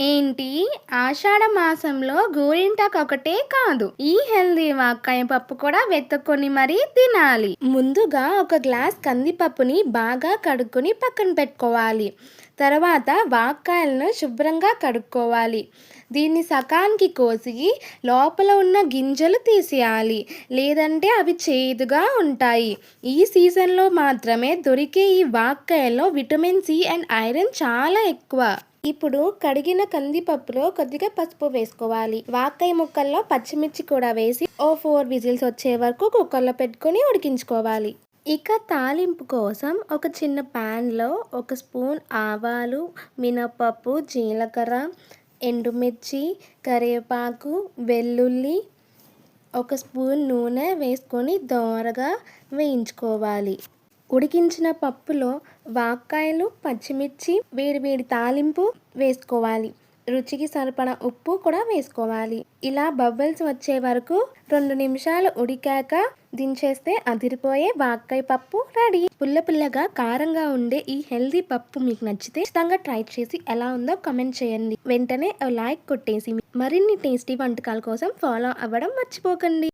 ఏంటి? ఆషాఢ మాసంలో గోరింటాకు ఒకటే కాదు, ఈ హెల్దీ వాక్కాయ పప్పు కూడా వెతుక్కొని మరీ తినాలి. ముందుగా ఒక గ్లాస్ కందిపప్పుని బాగా కడుక్కొని పక్కన పెట్టుకోవాలి. తర్వాత వాక్కాయలను శుభ్రంగా కడుక్కోవాలి. దీన్ని సకానికి కోసి లోపల ఉన్న గింజలు తీసేయాలి, లేదంటే అవి చేదుగా ఉంటాయి. ఈ సీజన్లో మాత్రమే దొరికే ఈ వాక్కాయల్లో విటమిన్ సి అండ్ ఐరన్ చాలా ఎక్కువ. ఇప్పుడు కడిగిన కందిపప్పులో కొద్దిగా పసుపు వేసుకోవాలి. వాక్కాయ ముక్కల్లో పచ్చిమిర్చి కూడా వేసి ఓ 4 విజిల్స్ వచ్చే వరకు కుక్కర్లో పెట్టుకొని ఉడికించుకోవాలి. ఇక తాలింపు కోసం ఒక చిన్న ప్యాన్లో 1 స్పూన్ ఆవాలు, మినపప్పు, జీలకర్ర, ఎండుమిర్చి, కరివేపాకు, వెల్లుల్లి, 1 స్పూన్ నూనె వేసుకొని దోరగా వేయించుకోవాలి. ఉడికించిన పప్పులో వాక్కాయలు, పచ్చిమిర్చి, వేడి తాలింపు వేసుకోవాలి. రుచికి సరిపడా ఉప్పు కూడా వేసుకోవాలి. ఇలా బబుల్స్ వచ్చే వరకు 2 నిమిషాలు ఉడికాక దించేస్తే అదిరిపోయే వాక్కాయ పప్పు రెడీ. పుల్లగా కారంగా ఉండే ఈ హెల్దీ పప్పు మీకు నచ్చితే ఖచ్చితంగా ట్రై చేసి ఎలా ఉందో కమెంట్ చేయండి. వెంటనే లైక్ కొట్టేసి మరిన్ని టేస్టీ వంటకాల కోసం ఫాలో అవ్వడం మర్చిపోకండి.